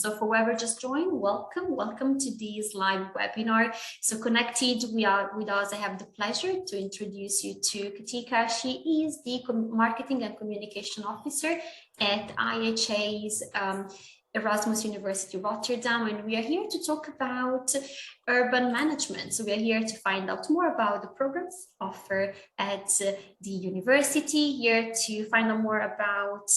So for whoever just joined, welcome to this live webinar. So connected with us, I have the pleasure to introduce you to Katika. She is the Marketing and Communication Officer at IHS Erasmus University Rotterdam, and we are here to talk about urban management. So we are here to find out more about the programs offered at the university, here to find out more about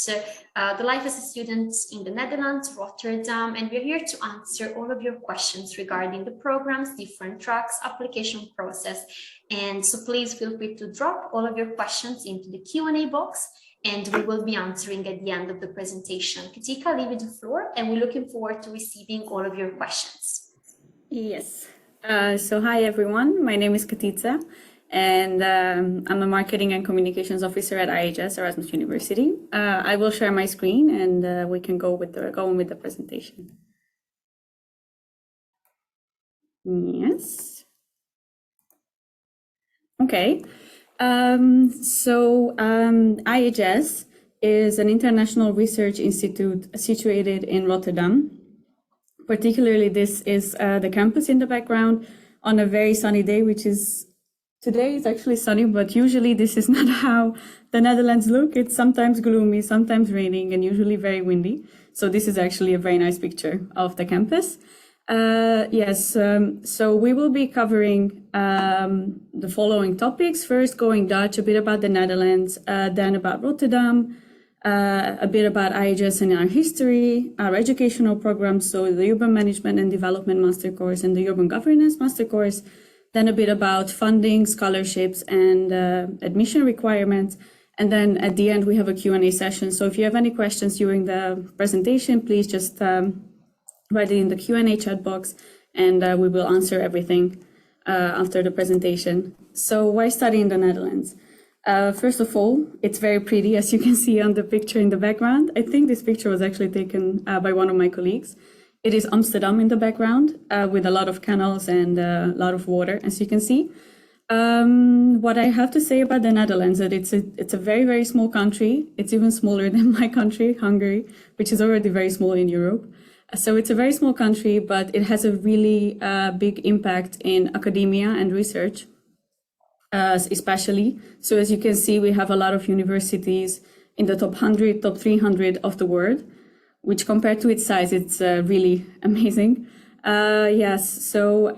the life as a student in the Netherlands, Rotterdam, and we're here to answer all of your questions regarding the programs, different tracks, application process. And so please feel free to drop all of your questions into the Q&A box, and we will be answering at the end of the presentation. Katika, I leave you the floor, and we're looking forward to receiving all of your questions. Yes. So hi, everyone. My name is Katica, and I'm a Marketing and Communications Officer at IHS Erasmus University. I will share my screen, and we can go on with the presentation. Yes. Okay. IHS is an international research institute situated in Rotterdam. Particularly, this is the campus in the background on a very sunny day, which is today is actually sunny, but usually this is not how the Netherlands look. It's sometimes gloomy, sometimes raining, and usually very windy. So this is actually a very nice picture of the campus. So we will be covering the following topics. First, going Dutch, a bit about the Netherlands, then about Rotterdam, a bit about IHS and our history, our educational programs, so the Urban Management and Development Master Course and the Urban Governance Master Course, then a bit about funding, scholarships, and admission requirements. And then at the end, we have a Q&A session. So if you have any questions during the presentation, please just write it in the Q&A chat box, and we will answer everything after the presentation. So why study in the Netherlands? First of all, it's very pretty, as you can see on the picture in the background. I think this picture was actually taken by one of my colleagues. It is Amsterdam in the background with a lot of canals and a lot of water, as you can see. What I have to say about the Netherlands is that it's a very, very small country. It's even smaller than my country, Hungary, which is already very small in Europe. So it's a very small country, but it has a really big impact in academia and research, especially. So as you can see, we have a lot of universities in the top 100, top 300 of the world, which compared to its size, it's really amazing. Also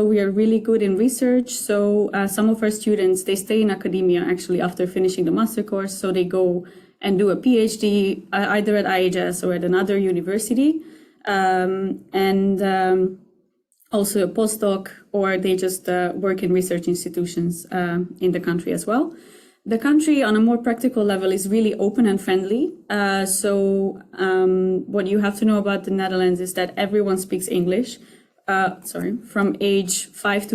we are really good in research. So some of our students, they stay in academia actually after finishing the master course. So they go and do a PhD either at IHS or at another university, also a postdoc, or they just work in research institutions in the country as well. The country on a more practical level is really open and friendly. What you have to know about the Netherlands is that everyone speaks English, from age 5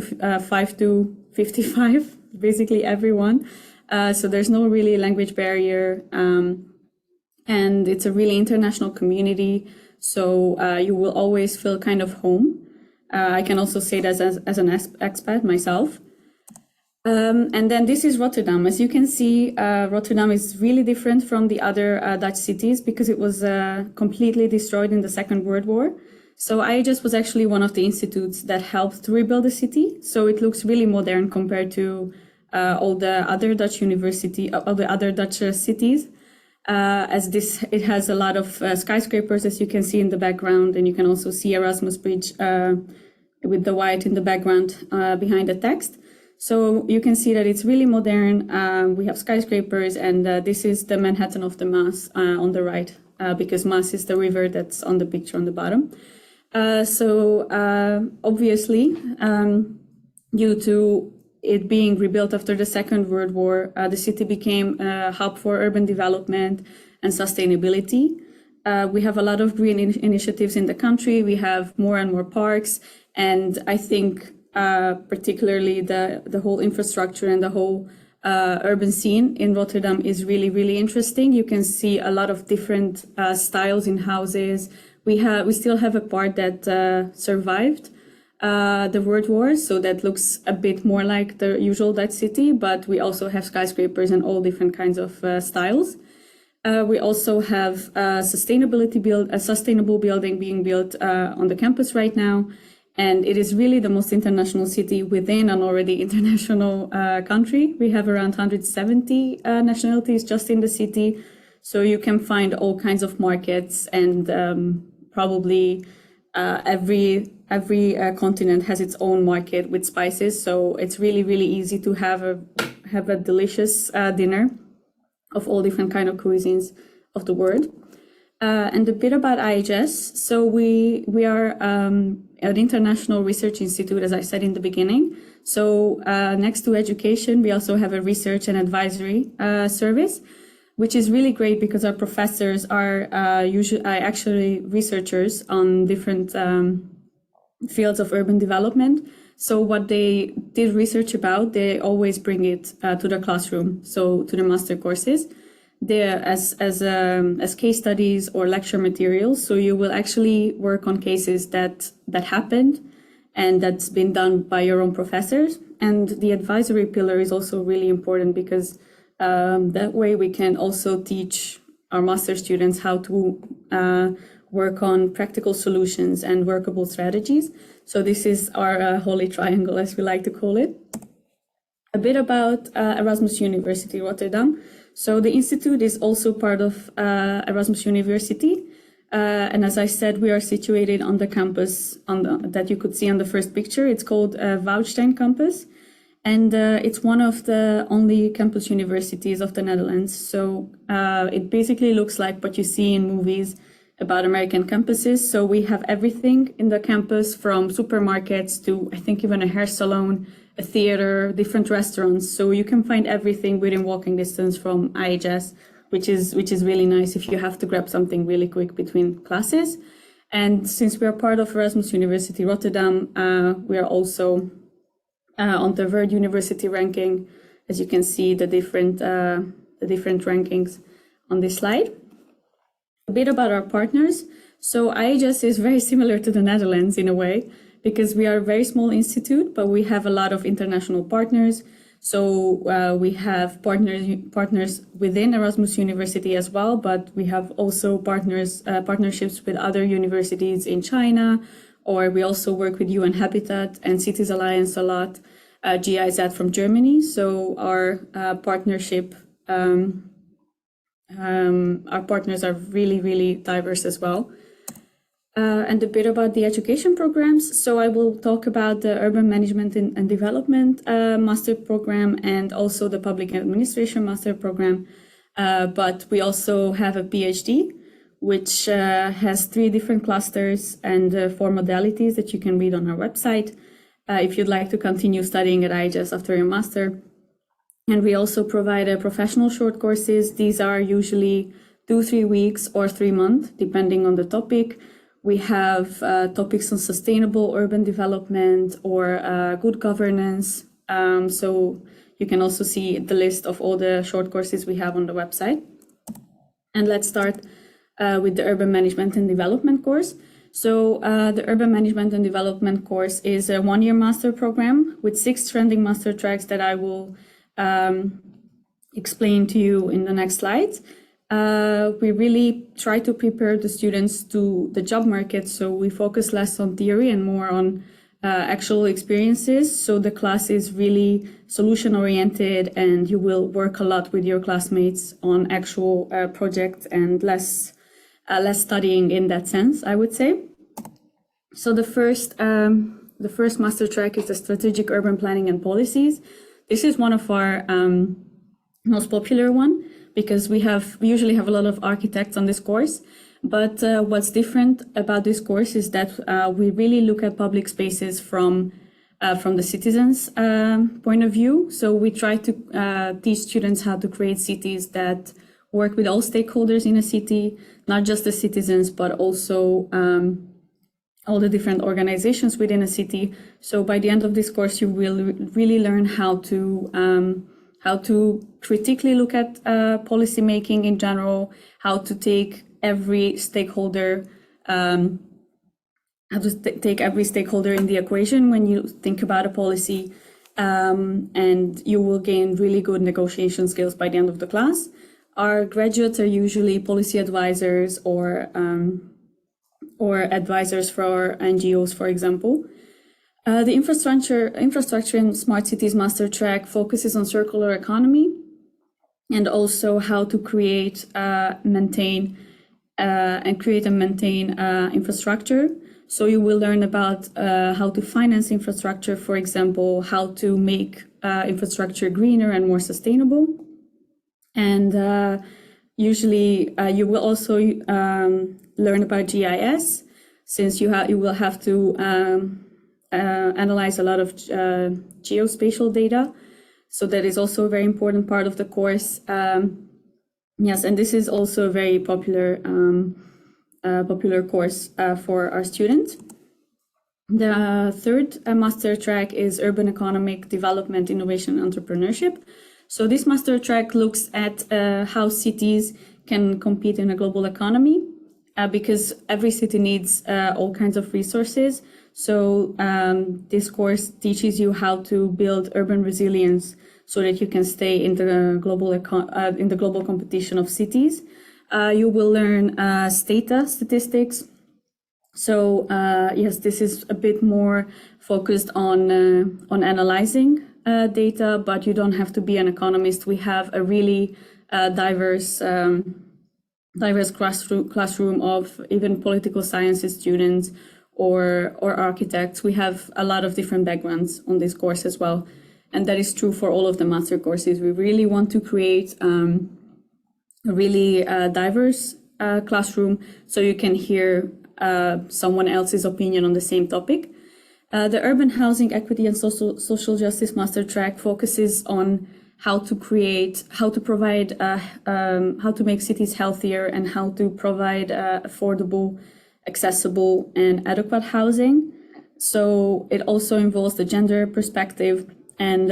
to 55, basically everyone. So there's no really language barrier, and it's a really international community. So you will always feel kind of home. I can also say that as an expat myself. And then this is Rotterdam. As you can see, Rotterdam is really different from the other Dutch cities because it was completely destroyed in the Second World War. So IHS was actually one of the institutes that helped to rebuild the city. So it looks really modern compared to all the other Dutch cities, it has a lot of skyscrapers, as you can see in the background, and you can also see Erasmus Bridge with the white in the background behind the text. So you can see that it's really modern. We have skyscrapers, and this is the Manhattan of the Maas on the right, because Maas is the river that's on the picture on the bottom. Obviously, due to it being rebuilt after the Second World War, the city became a hub for urban development and sustainability. We have a lot of green initiatives in the country. We have more and more parks. And I think particularly the whole infrastructure and the whole urban scene in Rotterdam is really, really interesting. You can see a lot of different styles in houses. We still have a part that survived the World War, so that looks a bit more like the usual Dutch city, but we also have skyscrapers and all different kinds of styles. We also have a sustainable building being built on the campus right now. And it is really the most international city within an already international country. We have around 170 nationalities just in the city. So you can find all kinds of markets, and probably every continent has its own market with spices. So it's really, really easy to have a delicious dinner of all different kind of cuisines of the world. And a bit about IHS. So we are an international research institute, as I said in the beginning. So next to education, we also have a research and advisory service, which is really great because our professors are actually researchers on different fields of urban development. So what they did research about, they always bring it to the classroom, so to the master courses. They're as case studies or lecture materials. So you will actually work on cases that happened and that's been done by your own professors. And the advisory pillar is also really important because that way we can also teach our master students how to work on practical solutions and workable strategies. So this is our holy triangle, as we like to call it. A bit about Erasmus University Rotterdam. So the institute is also part of Erasmus University. And as I said, we are situated on the campus that you could see on the first picture. It's called Woudstein campus. And it's one of the only campus universities of the Netherlands. So it basically looks like what you see in movies about American campuses. So we have everything in the campus, from supermarkets to, I think, even a hair salon, a theater, different restaurants. So you can find everything within walking distance from IHS, which is really nice if you have to grab something really quick between classes. And since we are part of Erasmus University Rotterdam, we are also on the World University ranking, as you can see the different rankings on this slide. A bit about our partners. So IHS is very similar to the Netherlands in a way, because we are a very small institute, but we have a lot of international partners. So we have partners within Erasmus University as well, but we have also partnerships with other universities in China, or we also work with UN Habitat and Cities Alliance a lot, GIZ from Germany. So our partners are really, really diverse as well. And a bit about the education programs. So I will talk about the Urban Management and Development Master Program and also the Public Administration Master Program. But we also have a PhD, which has 3 different clusters and 4 modalities that you can read on our website if you'd like to continue studying at IHS after your master. And we also provide professional short courses. These are usually 2-3 weeks or 3 months, depending on the topic. We have topics on sustainable urban development or good governance. So you can also see the list of all the short courses we have on the website. And let's start with the Urban Management and Development course. So the Urban Management and Development course is a 1-year master program with 6 trending master tracks that I will explain to you in the next slides. We really try to prepare the students to the job market, so we focus less on theory and more on actual experiences. So the class is really solution oriented, and you will work a lot with your classmates on actual projects and less studying in that sense, I would say. So the first master track is the Strategic Urban Planning and Policies. This is one of our most popular one, because we usually have a lot of architects on this course. But what's different about this course is that we really look at public spaces from the citizens' point of view. So we try to teach students how to create cities that work with all stakeholders in a city, not just the citizens, but also all the different organizations within a city. So by the end of this course, you will really learn how to critically look at policy making in general, how to take every stakeholder, in the equation when you think about a policy, and you will gain really good negotiation skills by the end of the class. Our graduates are usually policy advisors or advisors for NGOs, for example. The infrastructure and smart cities master track focuses on circular economy and also how to create, maintain infrastructure. So you will learn about how to finance infrastructure, for example, how to make infrastructure greener and more sustainable. And usually you will also learn about GIS, since you will have to analyze a lot of geospatial data. So that is also a very important part of the course. Yes, and this is also a very popular course for our students. The third master track is Urban Economic Development, Innovation, and Entrepreneurship. So this master track looks at how cities can compete in a global economy, because every city needs all kinds of resources. So this course teaches you how to build urban resilience so that you can stay in the global competition of cities. You will learn statistics. So yes, this is a bit more focused on analyzing data, but you don't have to be an economist. We have a really diverse classroom of even political sciences students or architects. We have a lot of different backgrounds on this course as well. And that is true for all of the master courses. We really want to create a really diverse classroom so you can hear someone else's opinion on the same topic. The Urban Housing, Equity and Social Justice Master Track focuses on how to provide, how to make cities healthier and how to provide affordable, accessible and adequate housing. So it also involves the gender perspective, and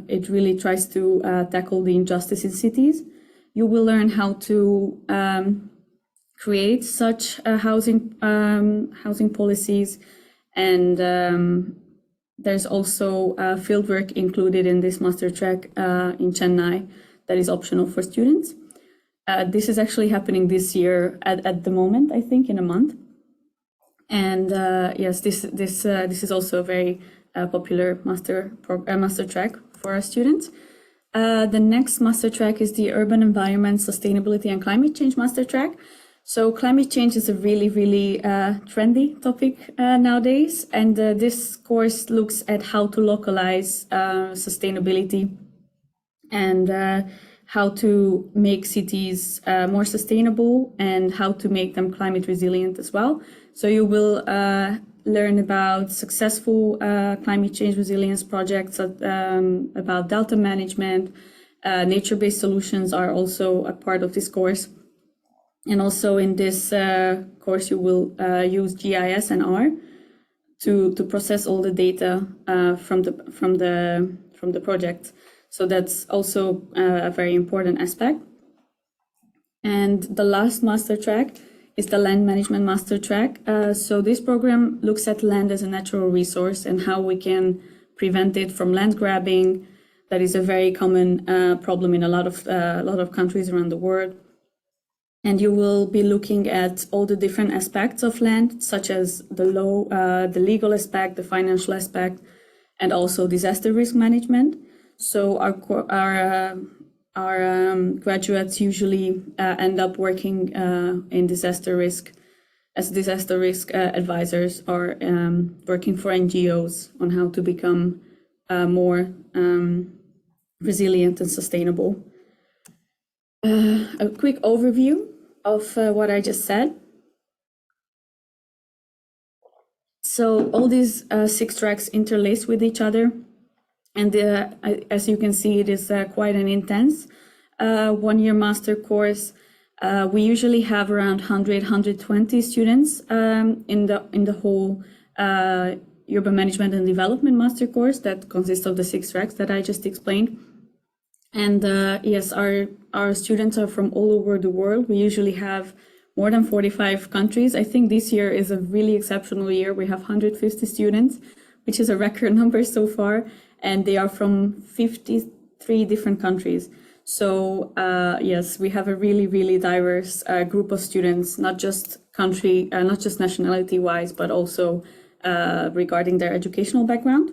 it really tries to tackle the injustice in cities. You will learn how to create such housing policies, and there's also fieldwork included in this master track in Chennai that is optional for students. This is actually happening this year at the moment, I think, in a month. And yes, this is also a very popular master track for our students. The next master track is the Urban Environment, Sustainability and Climate Change master track. So climate change is a really, really trendy topic nowadays. And this course looks at how to localize sustainability and how to make cities more sustainable and how to make them climate resilient as well. So you will learn about successful climate change resilience projects, about delta management. Nature-based solutions are also a part of this course. And also in this course, you will use GIS and R to process all the data from the project. So that's also a very important aspect. And the last master track is the Land Management Master Track. So this program looks at land as a natural resource and how we can prevent it from land grabbing. That is a very common problem in a lot of countries around the world. And you will be looking at all the different aspects of land, such as the legal aspect, the financial aspect, and also disaster risk management. So our graduates usually end up working in disaster risk as disaster risk advisors, or working for NGOs on how to become more resilient and sustainable. A quick overview of what I just said. So all these 6 tracks interlace with each other. And as you can see, it is quite an intense one-year master course. We usually have around 120 students in the whole Urban Management and Development master course that consists of the 6 tracks that I just explained. And yes, our students are from all over the world. We usually have more than 45 countries. I think this year is a really exceptional year. We have 150 students, which is a record number so far. And they are from 53 different countries. So yes, we have a really, really diverse group of students, not just country, not just nationality wise, but also regarding their educational background.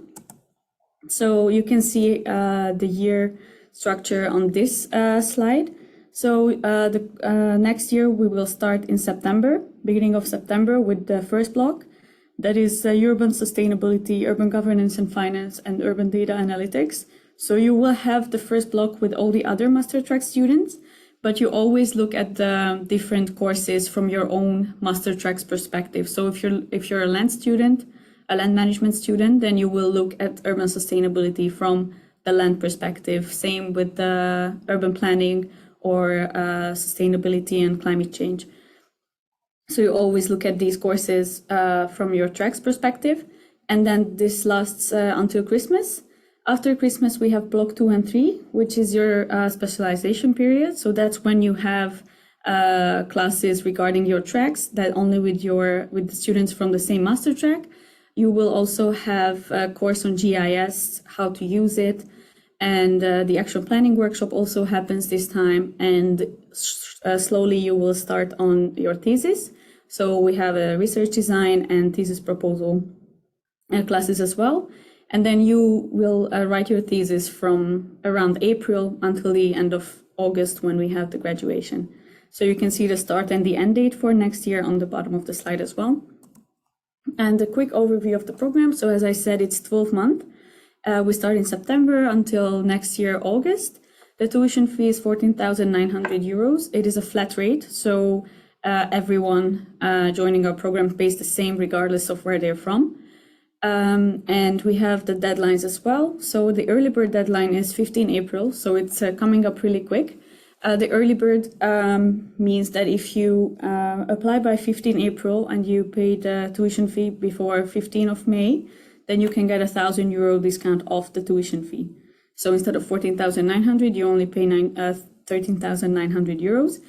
So you can see the year structure on this slide. So the next year we will start in September, beginning of September, with the first block. That is urban sustainability, urban governance and finance, and urban data analytics. So you will have the first block with all the other master track students, but you always look at the different courses from your own master track's perspective. So if you're a land student, a land management student, then you will look at urban sustainability from the land perspective. Same with the urban planning or sustainability and climate change. So you always look at these courses from your track's perspective. And then this lasts until Christmas. After Christmas, we have block 2 and 3, which is your specialization period. So that's when you have classes regarding your tracks, that only with the students from the same master track. You will also have a course on GIS, how to use it. And the action planning workshop also happens this time. And slowly you will start on your thesis. So we have a research design and thesis proposal classes as well. And then you will write your thesis from around April until the end of August when we have the graduation. So you can see the start and the end date for next year on the bottom of the slide as well. And a quick overview of the program. So as I said, it's 12 months. We start in September until next year, August. The tuition fee is 14,900 euros. It is a flat rate. So everyone joining our program pays the same regardless of where they're from. And we have the deadlines as well. So the early bird deadline is 15 April. So it's coming up really quick. The early bird means that if you apply by 15 April and you pay the tuition fee before 15 of May, then you can get a €1,000 discount off the tuition fee. So instead of 14,900, you only pay 13,900 euros.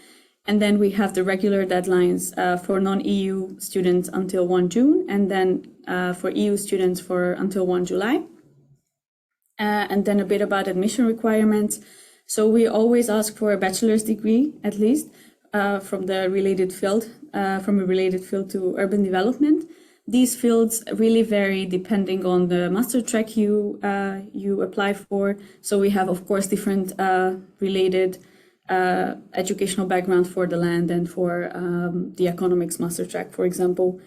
And then we have the regular deadlines for non-EU students until 1 June, and then for EU students until 1 July. And then a bit about admission requirements. So we always ask for a bachelor's degree, at least, from a related field to urban development. These fields really vary depending on the master track you apply for. So we have, of course, different related educational background for the land and for the economics master track, for example.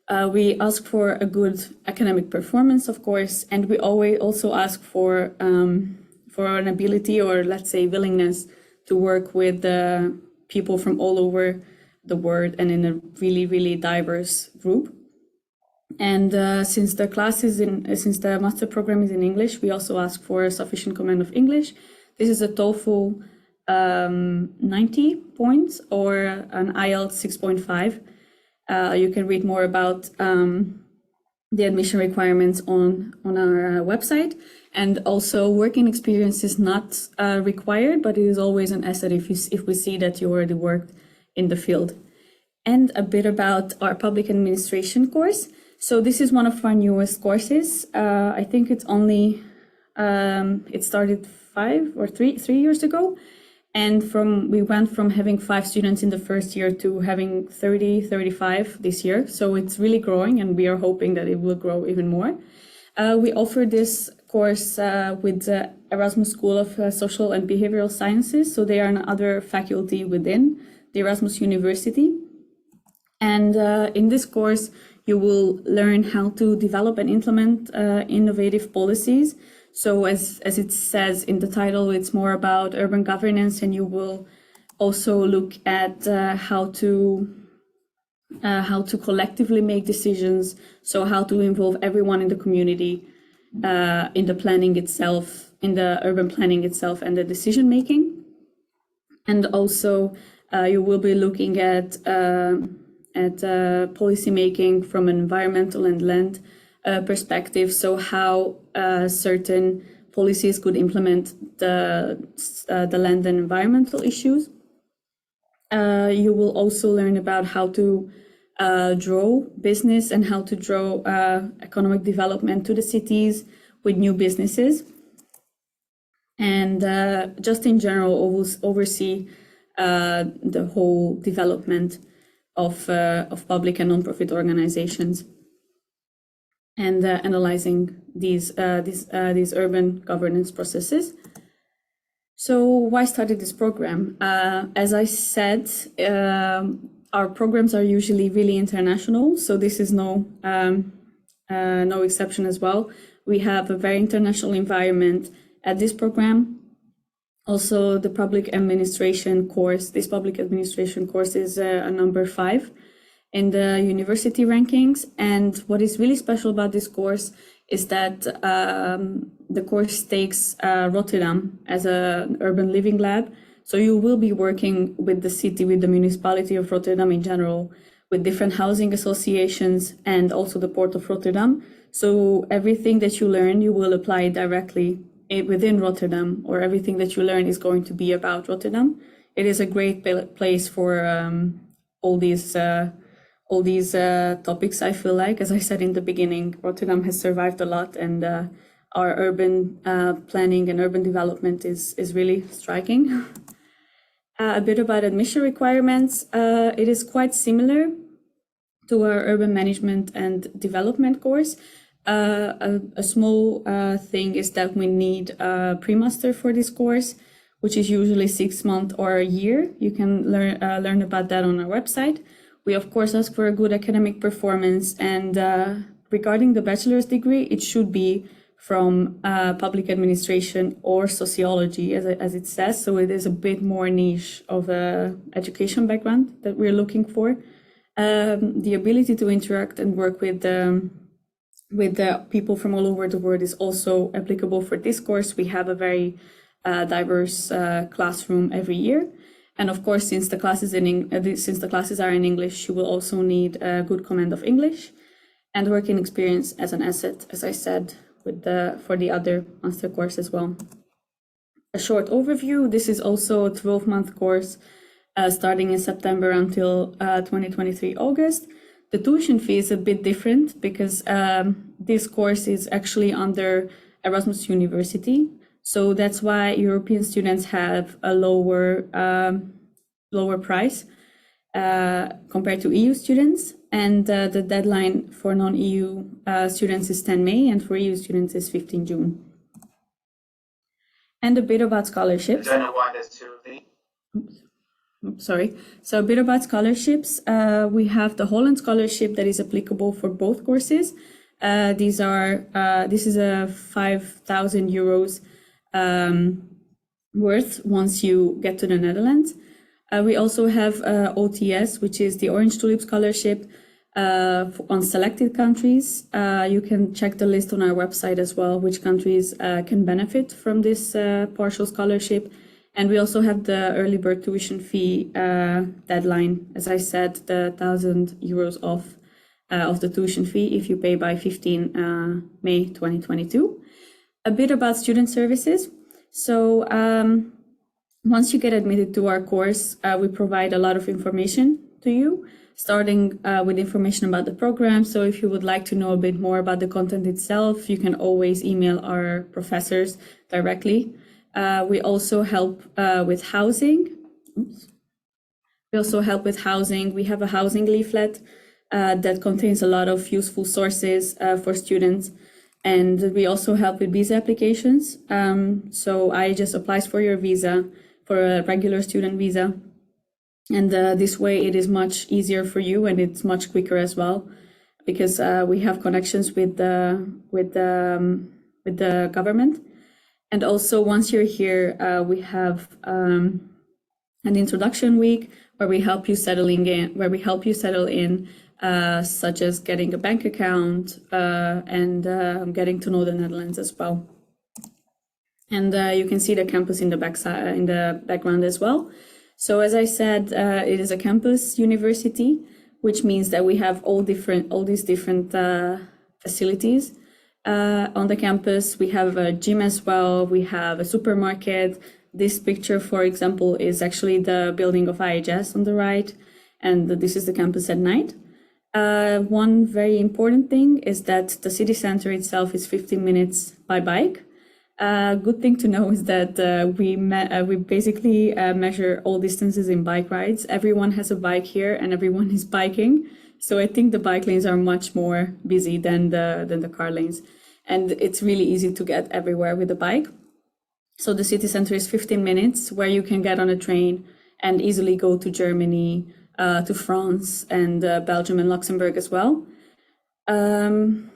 We ask for a good academic performance, of course, and we always also ask for an ability, or let's say willingness, to work with people from all over the world and in a really, really diverse group. And since the master program is in English, we also ask for a sufficient command of English. This is a TOEFL 90 points or an IELTS 6.5. You can read more about the admission requirements on our website. And also, working experience is not required, but it is always an asset if we see that you already worked in the field. And a bit about our public administration course. So this is one of our newest courses. I think it's only it started 3 years ago. And we went from having 5 students in the first year to having 35 this year. So it's really growing, and we are hoping that it will grow even more. We offer this course with the Erasmus School of Social and Behavioral Sciences. So they are another faculty within the Erasmus University. And in this course, you will learn how to develop and implement innovative policies. So as it says in the title, it's more about urban governance, and you will also look at how to collectively make decisions. So how to involve everyone in the community in the planning itself, in the urban planning itself, and the decision making. And also you will be looking at policy making from an environmental and land perspective. So how certain policies could implement the land and environmental issues. You will also learn about how to draw business and how to draw economic development to the cities with new businesses. and just in general oversee the whole development of public and nonprofit organizations, and analyzing these urban governance processes. So why started this program? As I said, our programs are usually really international, so this is no exception as well. We have a very international environment at this program. Also, the public administration course. This public administration course is a number 5 in the university rankings. And what is really special about this course is that the course takes Rotterdam as an urban living lab. So you will be working with the city, with the municipality of Rotterdam in general, with different housing associations and also the Port of Rotterdam. So everything that you learn, you will apply directly within Rotterdam, or everything that you learn is going to be about Rotterdam. It is a great place for all these topics. I feel like, as I said in the beginning, Rotterdam has survived a lot, and our urban planning and urban development is really striking. A bit about admission requirements. It is quite similar to our urban management and development course. A small thing is that we need a pre-master for this course, which is usually 6 months or a year. You can learn about that on our website. We of course ask for a good academic performance, and regarding the bachelor's degree, it should be from public administration or sociology, as it says. So it is a bit more niche of a education background that we're looking for. The ability to interact and work with the people from all over the world is also applicable for this course. We have a very diverse classroom every year, and of course, since the classes are in English, you will also need a good command of English and working experience as an asset, as I said, for the other master course as well. A short overview: this is also a 12-month course starting in September until 2023 August. The tuition fee is a bit different because this course is actually under Erasmus University. So that's why European students have a lower price compared to EU students. And the deadline for non-EU students is 10 May, and for EU students is 15 June. And a bit about scholarships. I don't know why there's 2 of these. Sorry. So a bit about scholarships. We have the Holland scholarship that is applicable for both courses. This is a 5,000 euros worth once you get to the Netherlands. We also have OTS, which is the Orange Tulip Scholarship on selected countries. You can check the list on our website as well, which countries can benefit from this partial scholarship. And we also have the early bird tuition fee deadline. As I said, the 1,000 euros off of the tuition fee if you pay by 15 May 2022. A bit about student services. So once you get admitted to our course, we provide a lot of information to you, starting with information about the program. So if you would like to know a bit more about the content itself, you can always email our professors directly. We also help with housing. We have a housing leaflet that contains a lot of useful sources for students. And we also help with visa applications. So IHS applies for your visa, for a regular student visa. And this way it is much easier for you, and it's much quicker as well, because we have connections with the government. And also, once you're here, we have an introduction week where we help you settle in, such as getting a bank account and getting to know the Netherlands as well. And you can see the campus in the background as well. So as I said, it is a campus university, which means that we have all these different facilities. On the campus, we have a gym as well. We have a supermarket. This picture, for example, is actually the building of IHS on the right, and this is the campus at night. One very important thing is that the city center itself is 15 minutes by bike. Good thing to know is that we basically measure all distances in bike rides. Everyone has a bike here and everyone is biking. So I think the bike lanes are much more busy than the car lanes. And it's really easy to get everywhere with a bike. So the city center is 15 minutes where you can get on a train and easily go to Germany, to France and Belgium and Luxembourg as well. And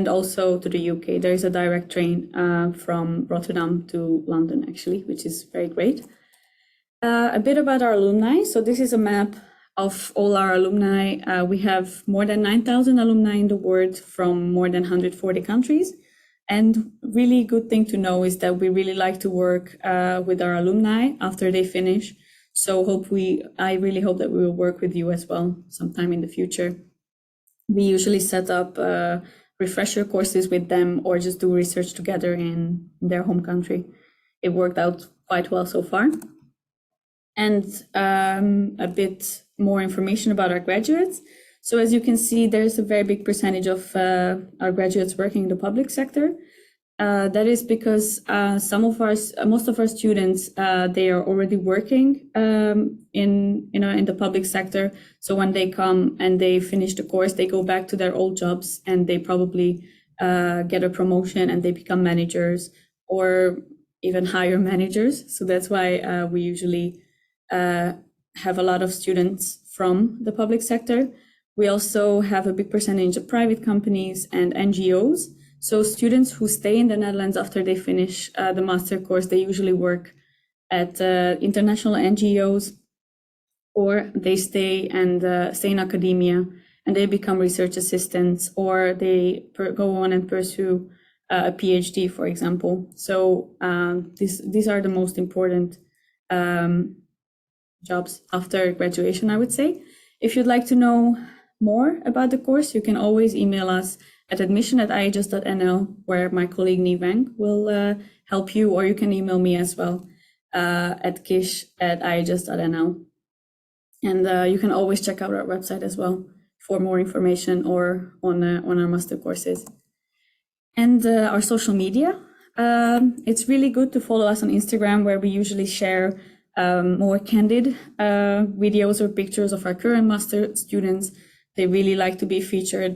also to the UK. There is a direct train from Rotterdam to London, actually, which is very great. A bit about our alumni. So this is a map of all our alumni. We have more than 9,000 alumni in the world from more than 140 countries. And really good thing to know is that we really like to work with our alumni after they finish. So I really hope that we will work with you as well sometime in the future. We usually set up refresher courses with them or just do research together in their home country. It worked out quite well so far. And a bit more information about our graduates. So as you can see, there's a very big percentage of our graduates working in the public sector. That is because most of our students, they are already working in the public sector. So when they come and they finish the course, they go back to their old jobs and they probably get a promotion and they become managers or even higher managers. So that's why we usually have a lot of students from the public sector. We also have a big percentage of private companies and NGOs. So students who stay in the Netherlands after they finish the master course, they usually work at international NGOs, or they stay in academia and they become research assistants, or they go on and pursue a PhD, for example. So these are the most important jobs after graduation, I would say. If you'd like to know more about the course, you can always email us at admission@ihs.nl, where my colleague Nivang will help you, or you can email me as well at kish@ihs.nl. And you can always check out our website as well for more information or on our master courses. And our social media. It's really good to follow us on Instagram, where we usually share more candid videos or pictures of our current master students. They really like to be featured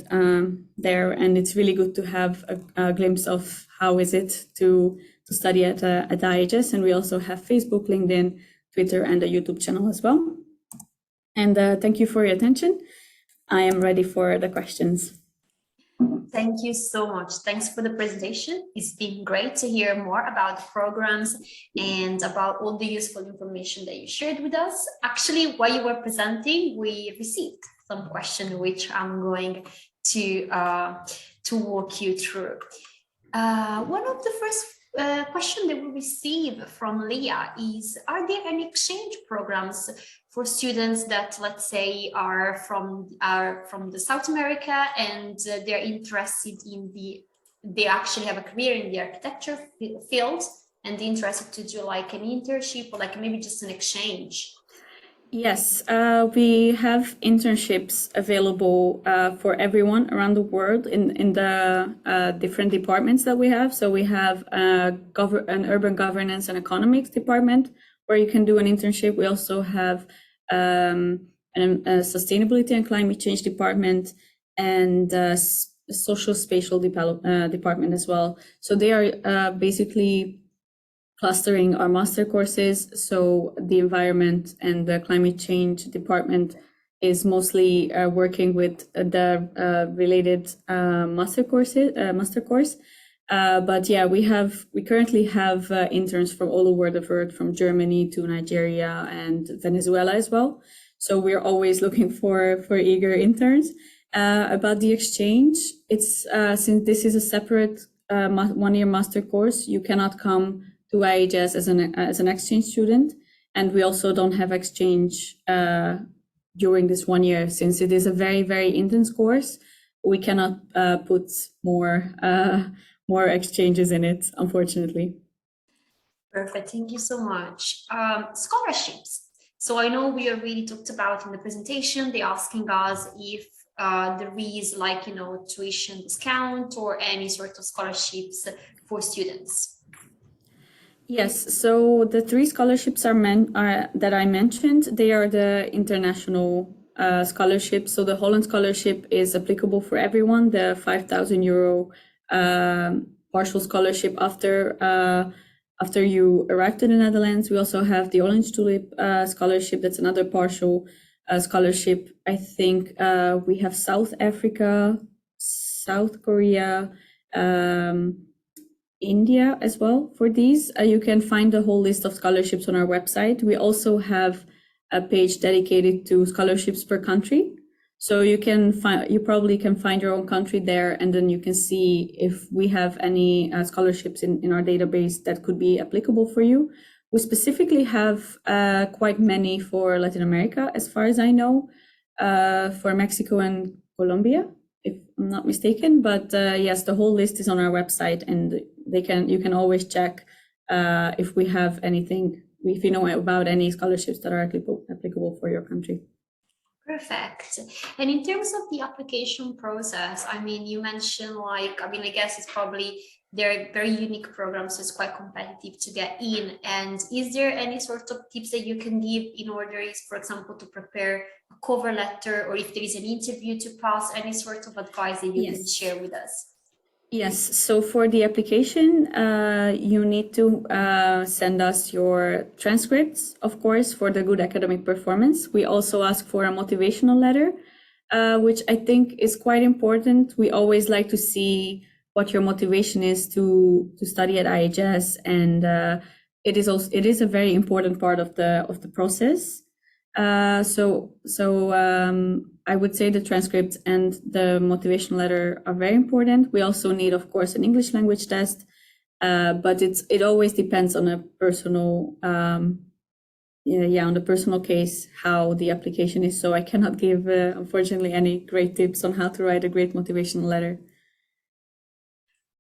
there, and it's really good to have a glimpse of how is it to study at IHS. And we also have Facebook, LinkedIn, Twitter, and a YouTube channel as well. And thank you for your attention. I am ready for the questions. Thank you so much. Thanks for the presentation. It's been great to hear more about the programs and about all the useful information that you shared with us. Actually, while you were presenting, we received some questions which I'm going to walk you through. One of the first questions that we received from Leah is, are there any exchange programs for students that, let's say, are from the South America and they're interested in they actually have a career in the architecture field and interested to do like an internship or like maybe just an exchange? Yes, we have internships available for everyone around the world in the different departments that we have. So we have an urban governance and economics department where you can do an internship. We also have a sustainability and climate change department and social spatial department as well. So they are basically clustering our master courses. So the environment and the climate change department is mostly working with the related master course. But yeah, we currently have interns from all over the world, from Germany to Nigeria and Venezuela as well. So we're always looking for eager interns. About the exchange, it's since this is a separate one-year master course, you cannot come to IHS as an exchange student, and we also don't have exchange during this 1 year, since it is a very, very intense course. We cannot put more exchanges in it, unfortunately. Perfect, thank you so much. Scholarships. So I know we already talked about in the presentation, they're asking us if there is like, tuition discount or any sort of scholarships for students? Yes, so the three scholarships are that I mentioned, they are the international scholarships. So the Holland scholarship is applicable for everyone, the €5,000 partial scholarship after you arrive to the Netherlands. We also have the Orange Tulip scholarship, that's another partial scholarship. I think we have South Africa, South Korea, India as well for these. You can find the whole list of scholarships on our website. We also have a page dedicated to scholarships per country. So you probably can find your own country there, and then you can see if we have any scholarships in our database that could be applicable for you. We specifically have quite many for Latin America, as far as I know, for Mexico and Colombia, if I'm not mistaken. But yes, the whole list is on our website, and you can always check if we have anything, if you know about any scholarships that are applicable for your country. Perfect. And in terms of the application process, I mean, you mentioned I guess it's probably, they're very unique programs, so it's quite competitive to get in. And is there any sort of tips that you can give in order, for example, to prepare a cover letter, or if there is an interview to pass, any sort of advice that you can share with us? Yes, so for the application, you need to send us your transcripts, of course, for the good academic performance. We also ask for a motivational letter, which I think is quite important. We always like to see what your motivation is to study at IHS, and it is a very important part of the process. I would say the transcripts and the motivation letter are very important. We also need, of course, an English language test, but it always depends on a personal, on the personal case, how the application is. So I cannot give, unfortunately, any great tips on how to write a great motivational letter.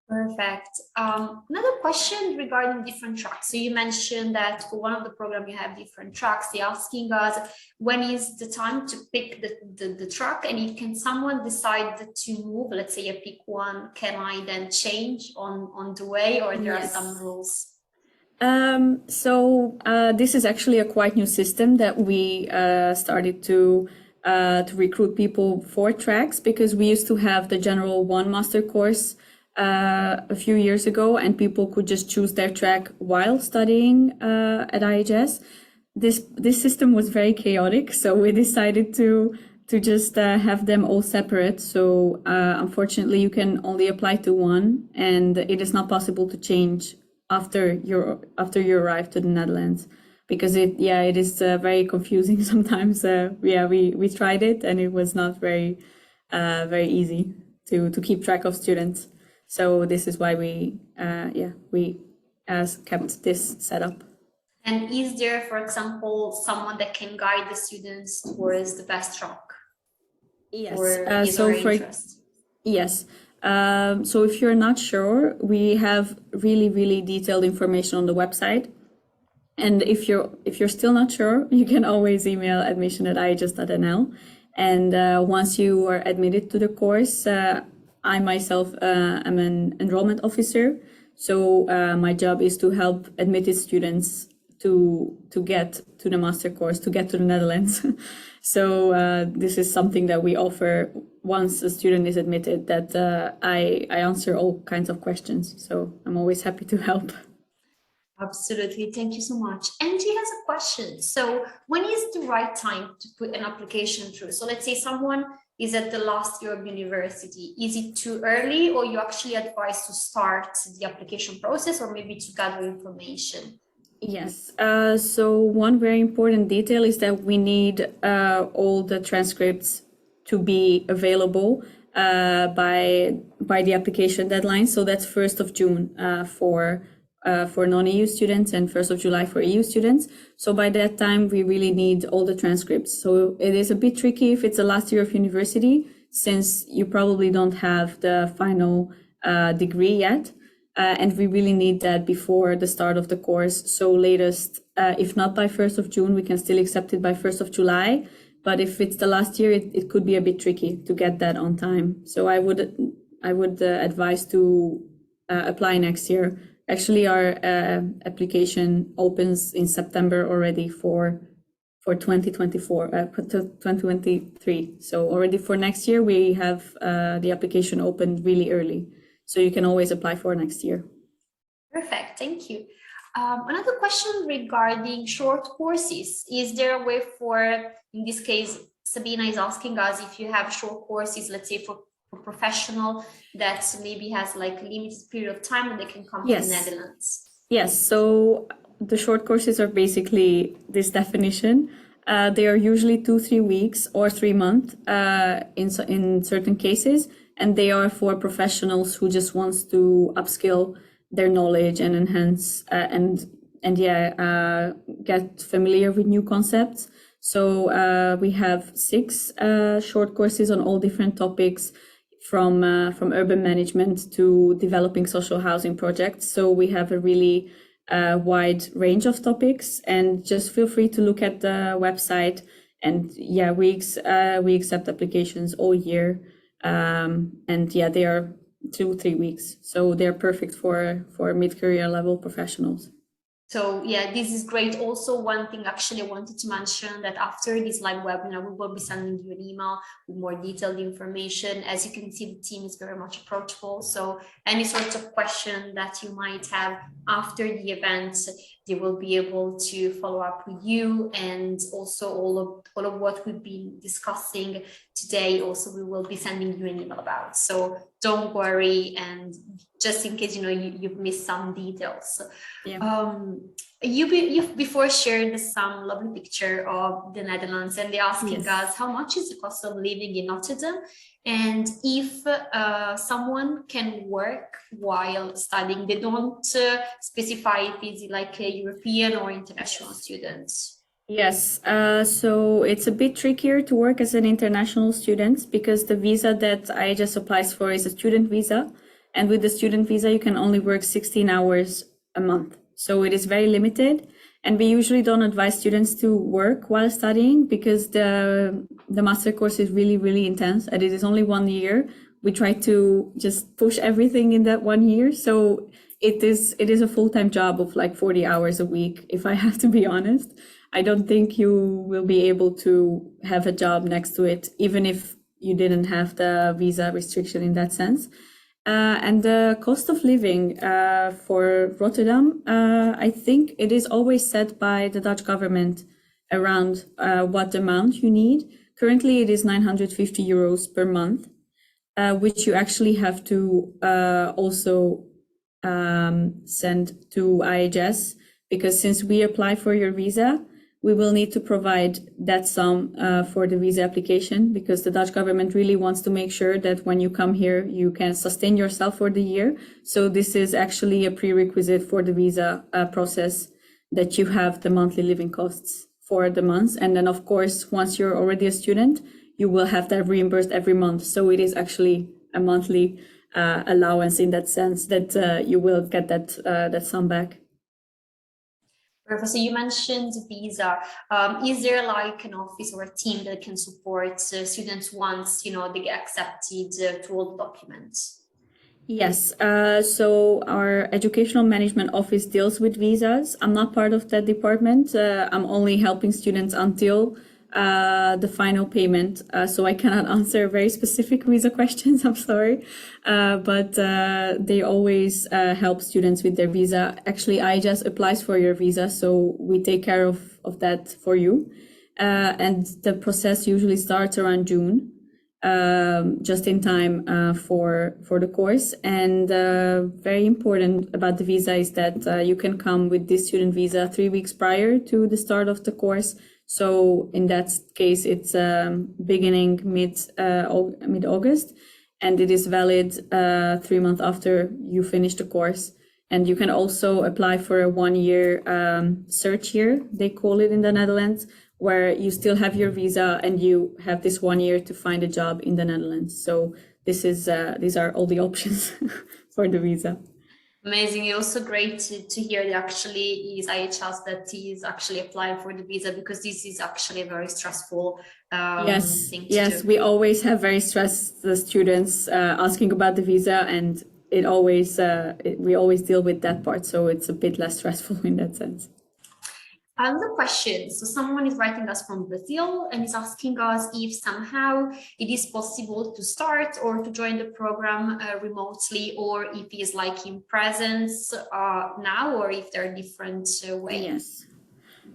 Perfect. Another question regarding different tracks. So you mentioned that for one of the programs you have different tracks. They're asking us when is the time to pick the track, and can someone decide to move? Let's say I pick one, can I then change on the way, or there are some rules? This is actually a quite new system that we started to recruit people for tracks, because we used to have the general one master course a few years ago, and people could just choose their track while studying at IHS. This system was very chaotic, so we decided to just have them all separate. So unfortunately, you can only apply to one, and it is not possible to change after you arrive to the Netherlands, because it is very confusing sometimes. We tried it, and it was not very easy to keep track of students. So this is why we kept this set up. And is there, for example, someone that can guide the students towards the best track? Yes. Yes. So if you're not sure, we have really, really detailed information on the website. And if you're still not sure, you can always email admission@ihs.nl. And once you are admitted to the course, I myself am an enrollment officer. So my job is to help admitted students to get to the master course, to get to the Netherlands. So this is something that we offer once a student is admitted, that I answer all kinds of questions. So I'm always happy to help. Absolutely. Thank you so much. Angie has a question. So when is the right time to put an application through? So let's say someone is at the last year of university. Is it too early, or you actually advise to start the application process, or maybe to gather information? Yes. So one very important detail is that we need all the transcripts to be available by the application deadline. So that's 1st of June for non-EU students, and 1st of July for EU students. So by that time, we really need all the transcripts. So it is a bit tricky if it's the last year of university, since you probably don't have the final degree yet. And we really need that before the start of the course. So latest, if not by 1st of June, we can still accept it by 1st of July. But if it's the last year, it could be a bit tricky to get that on time. So I would advise to apply next year. Actually, our application opens in September already for 2024, 2023. So already for next year, we have the application opened really early. So you can always apply for next year. Perfect, thank you. Another question regarding short courses. Is there a way for, in this case, Sabina is asking us if you have short courses, let's say for professional that maybe has like a limited period of time and they can come to the Netherlands? Yes, so the short courses are basically this definition. They are usually 2-3 weeks or 3 months in certain cases, and they are for professionals who just wants to upskill their knowledge and enhance get familiar with new concepts. So we have 6 short courses on all different topics, from urban management to developing social housing projects. So we have a really wide range of topics, and just feel free to look at the website. And we accept applications all year. They are 2-3 weeks. So they're perfect for mid-career level professionals. So yeah, this is great. Also, one thing actually I wanted to mention that after this live webinar, we will be sending you an email with more detailed information. As you can see, the team is very much approachable. So any sorts of question that you might have after the event, they will be able to follow up with you. And also all of what we've been discussing today, also we will be sending you an email about. So don't worry, and just in case you've missed some details. Yeah. You've before shared some lovely picture of the Netherlands, and they're asking us how much is the cost of living in Rotterdam, and if someone can work while studying. They don't specify if it's like a European or international student. Yes, so it's a bit trickier to work as an international student because the visa that IHS applies for is a student visa. And with the student visa, you can only work 16 hours a month. So it is very limited. And we usually don't advise students to work while studying because the master course is really, really intense. And it is only 1 year. We try to just push everything in that 1 year. So it is a full-time job of like 40 hours a week, if I have to be honest. I don't think you will be able to have a job next to it, even if you didn't have the visa restriction in that sense. And the cost of living for Rotterdam, I think it is always set by the Dutch government around what amount you need. Currently, it is 950 euros per month, which you actually have to also send to IHS, because since we apply for your visa, we will need to provide that sum for the visa application, because the Dutch government really wants to make sure that when you come here, you can sustain yourself for the year. So this is actually a prerequisite for the visa process, that you have the monthly living costs for the months. And then, of course, once you're already a student, you will have that reimbursed every month. So it is actually a monthly allowance in that sense, that you will get that sum back. Professor, you mentioned visa. Is there like an office or a team that can support students once they get accepted to all the documents? Yes, so our educational management office deals with visas. I'm not part of that department. I'm only helping students until the final payment. So I cannot answer very specific visa questions, I'm sorry. But they always help students with their visa. Actually, IHS applies for your visa, so we take care of that for you. And the process usually starts around June, just in time for the course. And very important about the visa is that you can come with this student visa 3 weeks prior to the start of the course. So in that case, it's beginning mid-August, and it is valid 3 months after you finish the course. And you can also apply for a 1 year search year, they call it in the Netherlands, where you still have your visa and you have this 1 year to find a job in the Netherlands. So this is these are all the options for the visa. Amazing. It's also great to hear that actually is IHS that is actually applying for the visa, because this is actually a very stressful thing to do. We always have very stressed students asking about the visa, and it always we always deal with that part, so it's a bit less stressful in that sense. Another question. So someone is writing us from Brazil and is asking us if somehow it is possible to start or to join the program remotely, or if it is like in presence now, or if there are different ways.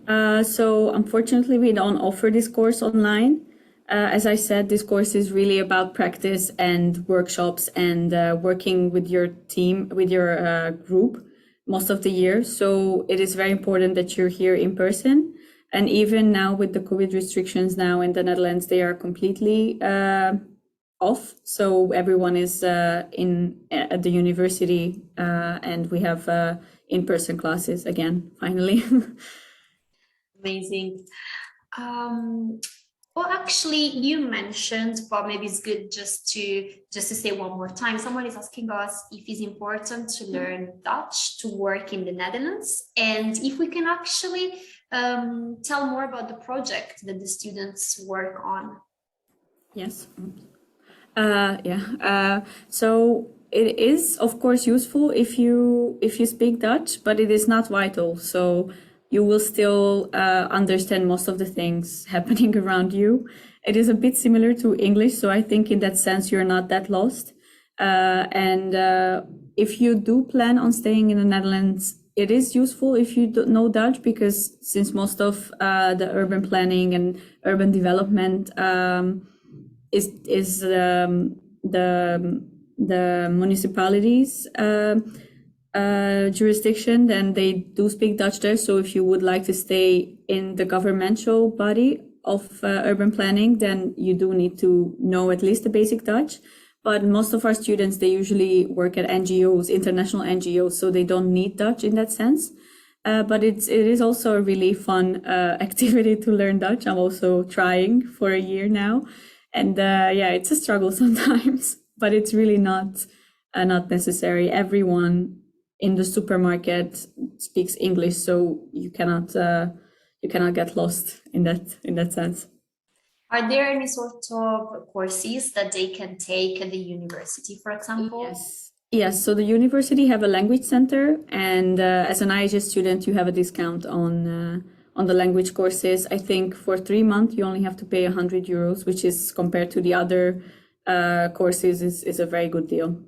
Yes. So unfortunately, we don't offer this course online. As I said, this course is really about practice and workshops and working with your team, with your group most of the year. So it is very important that you're here in person. And even now with the COVID restrictions now in the Netherlands, they are completely off. So everyone is in at the university and we have in-person classes again, finally. Amazing. Well, actually, you mentioned, but maybe it's good just to say one more time. Someone is asking us if it's important to learn Dutch to work in the Netherlands, and if we can actually tell more about the project that the students work on. Yes. So it is, of course, useful if you speak Dutch, but it is not vital. So you will still understand most of the things happening around you. It is a bit similar to English, so I think in that sense you're not that lost. And if you do plan on staying in the Netherlands, it is useful if you know Dutch, because since most of the urban planning and urban development is the municipalities jurisdiction, then they do speak Dutch there. So if you would like to stay in the governmental body of urban planning, then you do need to know at least the basic Dutch. But most of our students, they usually work at NGOs, international NGOs, so they don't need Dutch in that sense. But it is also a really fun activity to learn Dutch. I'm also trying for a year now. And it's a struggle sometimes, but it's really not necessary. Everyone in the supermarket speaks English, so you cannot get lost in that sense. Are there any sort of courses that they can take at the university, for example? Yes. So the university have a language center, and as an IHS student, you have a discount on the language courses. I think for 3 months you only have to pay €100, which is, compared to the other courses, is a very good deal.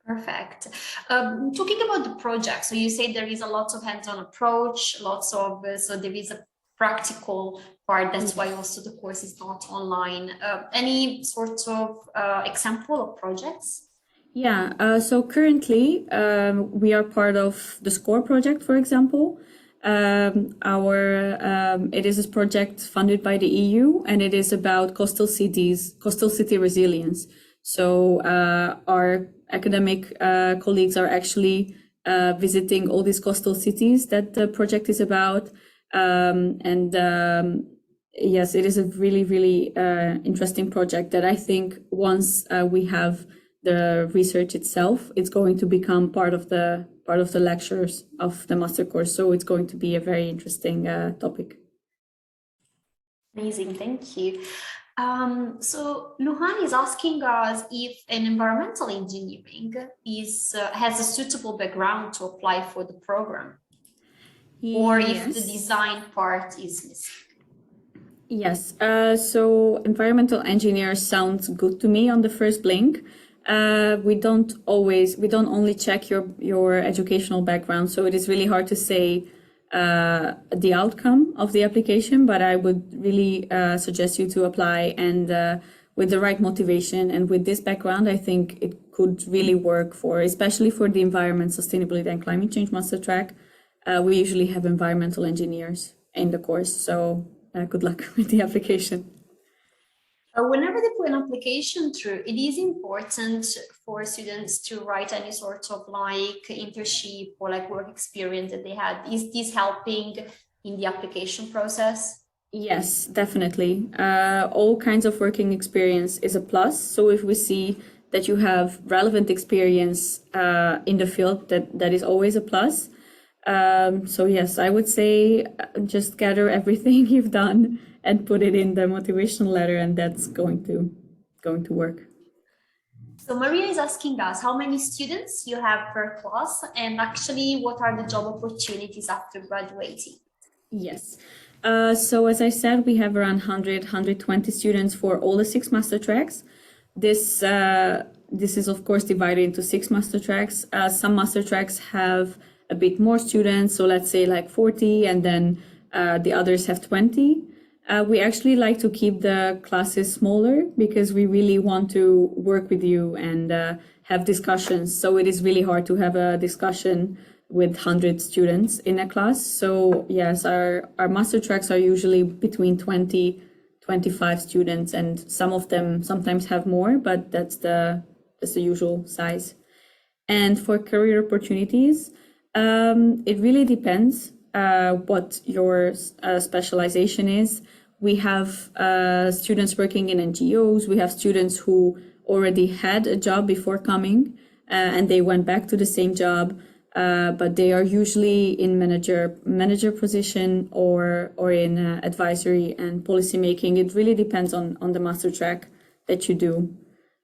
Perfect. Talking about the project, so you say there is a lot of hands-on approach, so there is a practical part. That's why also the course is not online. Any sort of example of projects? So currently we are part of the SCORE project, for example. It is a project funded by the EU, and it is about coastal city resilience. So our academic colleagues are actually visiting all these coastal cities that the project is about. Yes, it is a really, really interesting project that I think once we have the research itself, it's going to become part of the lectures of the master course. So it's going to be a very interesting topic. Amazing, thank you. So Luhan is asking us if an environmental engineering has a suitable background to apply for the program, or if the design part is missing. Yes, so environmental engineer sounds good to me on the first blink. We don't only check your educational background, so it is really hard to say the outcome of the application, but I would really suggest you to apply, and with the right motivation and with this background, I think it could really work especially for the environment, sustainability and climate change master track. We usually have environmental engineers in the course, so good luck with the application. Whenever they put an application through, it is important for students to write any sort of like internship or like work experience that they had. Is this helping in the application process? Yes, definitely. All kinds of working experience is a plus. So if we see that you have relevant experience in the field, that is always a plus. So yes, I would say just gather everything you've done and put it in the motivational letter, and that's going to work. So Maria is asking us how many students you have per class, and actually what are the job opportunities after graduating? Yes. So as I said, we have around 120 students for all the 6 master tracks. This is of course divided into 6 master tracks. Some master tracks have a bit more students, so let's say like 40, and then the others have 20. We actually like to keep the classes smaller because we really want to work with you and have discussions. So it is really hard to have a discussion with 100 students in a class. So yes, our master tracks are usually between 20, 25 students, and some of them sometimes have more, but that's the usual size. And for career opportunities, it really depends what your specialization is. We have students working in NGOs. We have students who already had a job before coming and they went back to the same job, but they are usually in manager position or in advisory and policy making. It really depends on the master track that you do,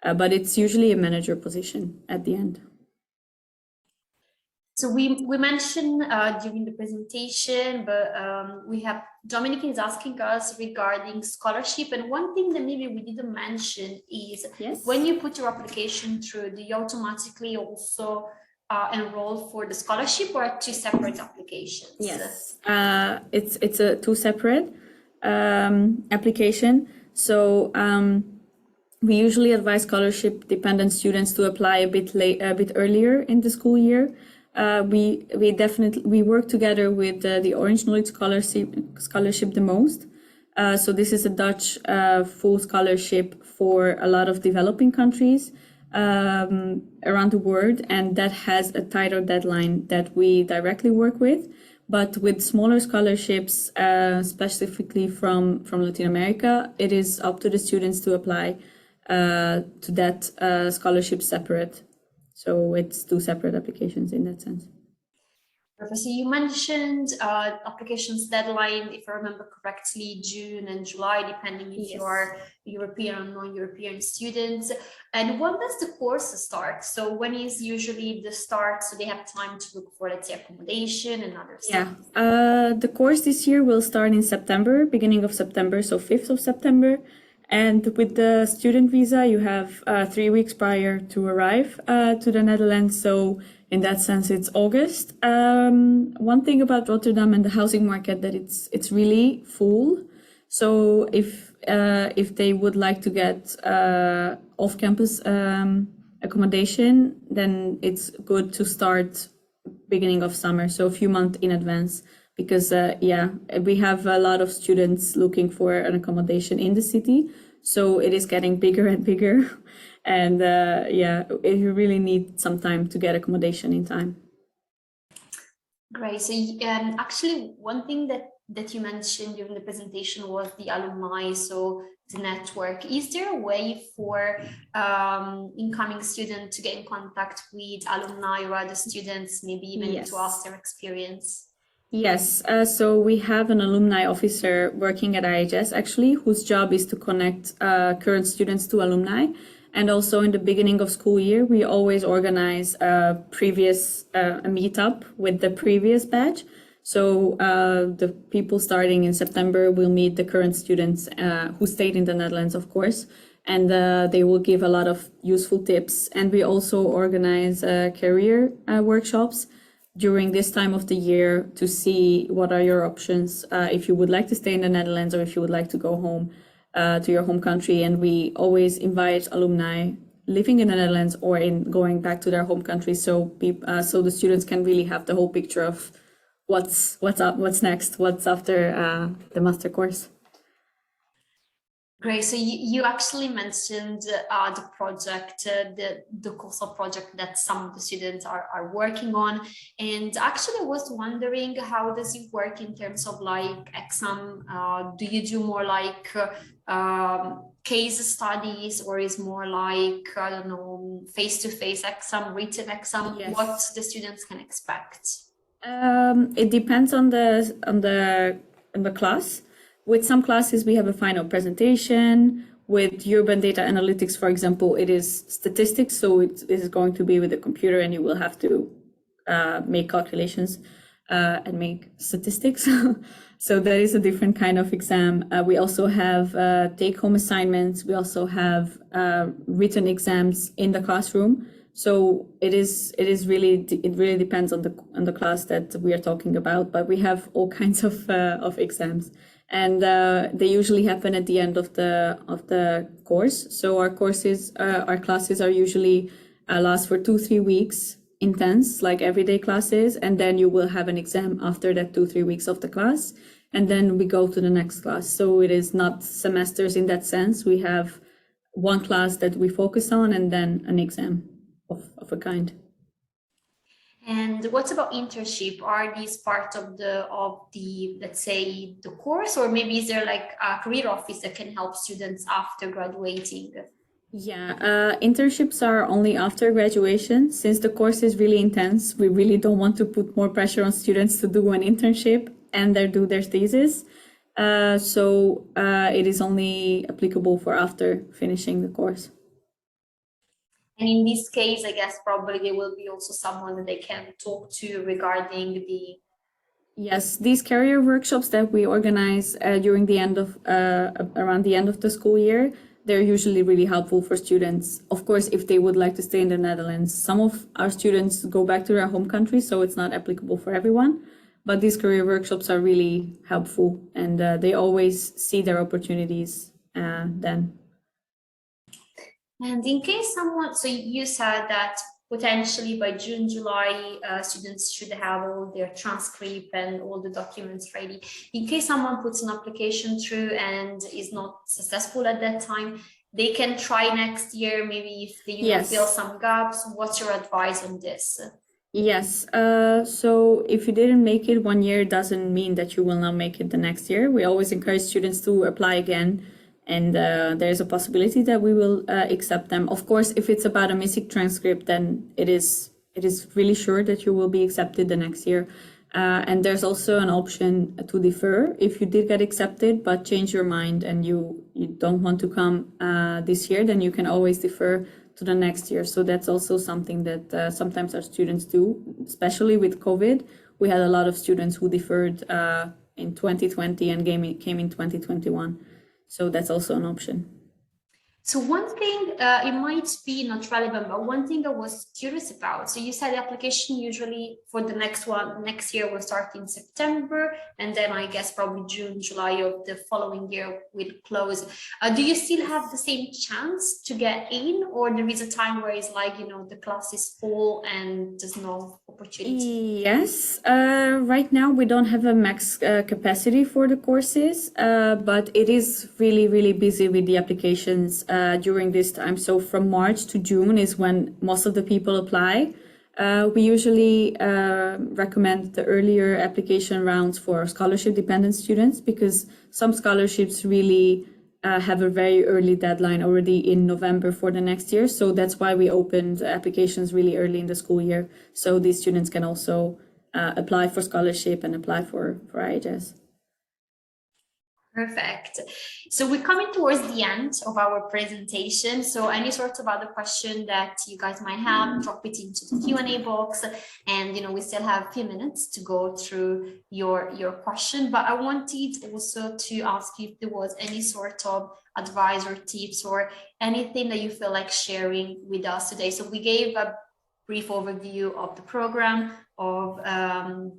but it's usually a manager position at the end. So we mentioned during the presentation, but we have Dominic is asking us regarding scholarship, and one thing that maybe we didn't mention is when you put your application through, do you automatically also enroll for the scholarship, or 2 separate applications? Yes, it's a 2 separate application. So we usually advise scholarship dependent students to apply a bit earlier in the school year. We work together with the Orange Knowledge Scholarship the most. So this is a Dutch full scholarship for a lot of developing countries around the world, and that has a tighter deadline that we directly work with. But with smaller scholarships, specifically from Latin America, it is up to the students to apply to that scholarship separate. So it's 2 separate applications in that sense. Professor, you mentioned applications deadline, if I remember correctly, June and July, depending if you are European or non-European students. And when does the course start? So when is usually the start? So they have time to look for, let's say, accommodation and other stuff. The course this year will start in September, beginning of September, so 5th of September. And with the student visa, you have 3 weeks prior to arrive to the Netherlands. So in that sense, it's August. One thing about Rotterdam and the housing market, that it's really full. So if they would like to get off-campus accommodation, then it's good to start beginning of summer, so a few months in advance. Because we have a lot of students looking for an accommodation in the city, so it is getting bigger and bigger, and you really need some time to get accommodation in time. Great. So actually, one thing that you mentioned during the presentation was the alumni, so the network. Is there a way for incoming students to get in contact with alumni or other students, maybe even to ask their experience? Yes, so we have an alumni officer working at IHS actually, whose job is to connect current students to alumni. And also in the beginning of school year, we always organize a meetup with the previous batch. So the people starting in September will meet the current students who stayed in the Netherlands, of course, and they will give a lot of useful tips. And we also organize career workshops during this time of the year to see what are your options if you would like to stay in the Netherlands or if you would like to go home to your home country. And we always invite alumni living in the Netherlands or in going back to their home country, so the students can really have the whole picture of what's up, what's next, what's after the master course. Great. So you actually mentioned the project, the COSA project that some of the students are working on. And actually I was wondering, how does it work in terms of like exam? Do you do more like case studies, or is more like, I don't know, face-to-face exam, written exam? Yes. What the students can expect? It depends on the class. With some classes, we have a final presentation. With urban data analytics, for example, it is statistics, so it is going to be with a computer, and you will have to make calculations and make statistics. So that is a different kind of exam. We also have take-home assignments. We also have written exams in the classroom. So it really depends on the class that we are talking about. But we have all kinds of exams, and they usually happen at the end of the course. So our classes are usually last for 2-3 weeks. Intense, like everyday classes, and then you will have an exam after that 2-3 weeks of the class, and then we go to the next class. So it is not semesters in that sense. We have one class that we focus on, and then an exam of a kind. And what about internship? Are these part of the let's say the course, or maybe is there like a career office that can help students after graduating? Yeah, internships are only after graduation. Since the course is really intense, we really don't want to put more pressure on students to do an internship and do their thesis. So it is only applicable for after finishing the course. And in this case, I guess probably there will be also someone that they can talk to regarding the... Yes, these career workshops that we organize during the end of around the end of the school year, they're usually really helpful for students. Of course, if they would like to stay in the Netherlands, some of our students go back to their home country, so it's not applicable for everyone. But these career workshops are really helpful, and they always see their opportunities then. And in case someone, so you said that potentially by June, July, students should have all their transcript and all the documents ready. In case someone puts an application through and is not successful at that time, they can try next year, maybe if they fill some gaps. What's your advice on this? Yes, so if you didn't make it one year, it doesn't mean that you will not make it the next year. We always encourage students to apply again, and there's a possibility that we will accept them. Of course, if it's about a missing transcript, then it is really sure that you will be accepted the next year. And there's also an option to defer if you did get accepted, but change your mind and you don't want to come this year, then you can always defer to the next year. So that's also something that sometimes our students do, especially with COVID. We had a lot of students who deferred in 2020 and came in 2021. So that's also an option. So one thing, it might be not relevant, but one thing I was curious about. So you said the application usually for the next year will start in September, and then I guess probably June, July of the following year will close. Do you still have the same chance to get in, or there is a time where it's like, the class is full and there's no opportunity? Yes, right now we don't have a max capacity for the courses, but it is really, really busy with the applications during this time. So from March to June is when most of the people apply. We usually recommend the earlier application rounds for scholarship dependent students, because some scholarships really have a very early deadline already in November for the next year. So that's why we opened applications really early in the school year. So these students can also apply for scholarship and apply for IHS. Perfect. So we're coming towards the end of our presentation. So any sort of other question that you guys might have, drop it into the Q&A box. And, we still have a few minutes to go through your question. But I wanted also to ask you if there was any sort of advice or tips or anything that you feel like sharing with us today. So we gave a brief overview of the program, of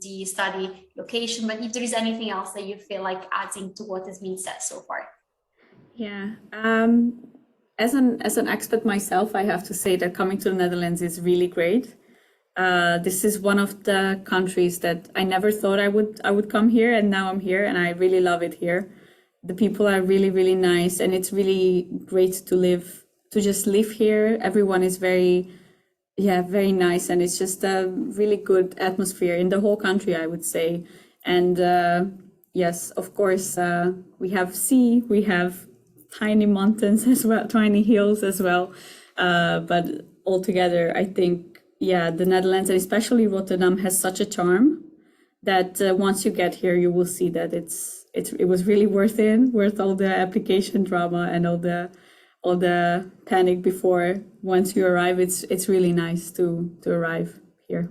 the study location, but if there is anything else that you feel like adding to what has been said so far. Yeah, as an expat myself, I have to say that coming to the Netherlands is really great. This is one of the countries that I never thought I would come here, and now I'm here and I really love it here. The people are really, really nice, and it's really great to just live here. Everyone is very nice, and it's just a really good atmosphere in the whole country, I would say. And yes, of course, we have sea, we have tiny mountains as well, tiny hills as well. But altogether, I think, yeah, the Netherlands and especially Rotterdam has such a charm that once you get here, you will see that it was really worth all the application drama and all the panic before. Once you arrive, it's really nice to arrive here.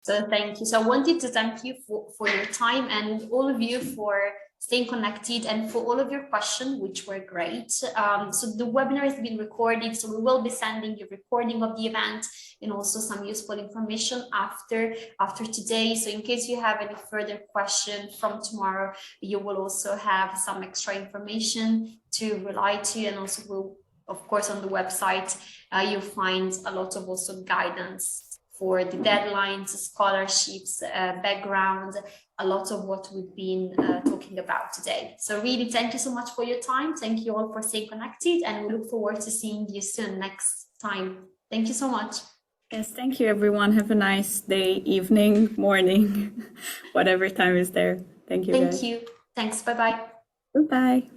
So thank you. So I wanted to thank you for your time, and all of you for staying connected and for all of your questions, which were great. So the webinar has been recorded, so we will be sending a recording of the event and also some useful information after today. So in case you have any further questions from tomorrow, you will also have some extra information to rely to, and also will, of course, on the website, you'll find a lot of also guidance for the deadlines, scholarships, background, a lot of what we've been talking about today. So really, thank you so much for your time. Thank you all for staying connected, and we look forward to seeing you soon next time. Thank you so much. Yes, thank you, everyone. Have a nice day, evening, morning, whatever time is there. Thank you, guys. Thank you. Thanks. Bye-bye. Goodbye.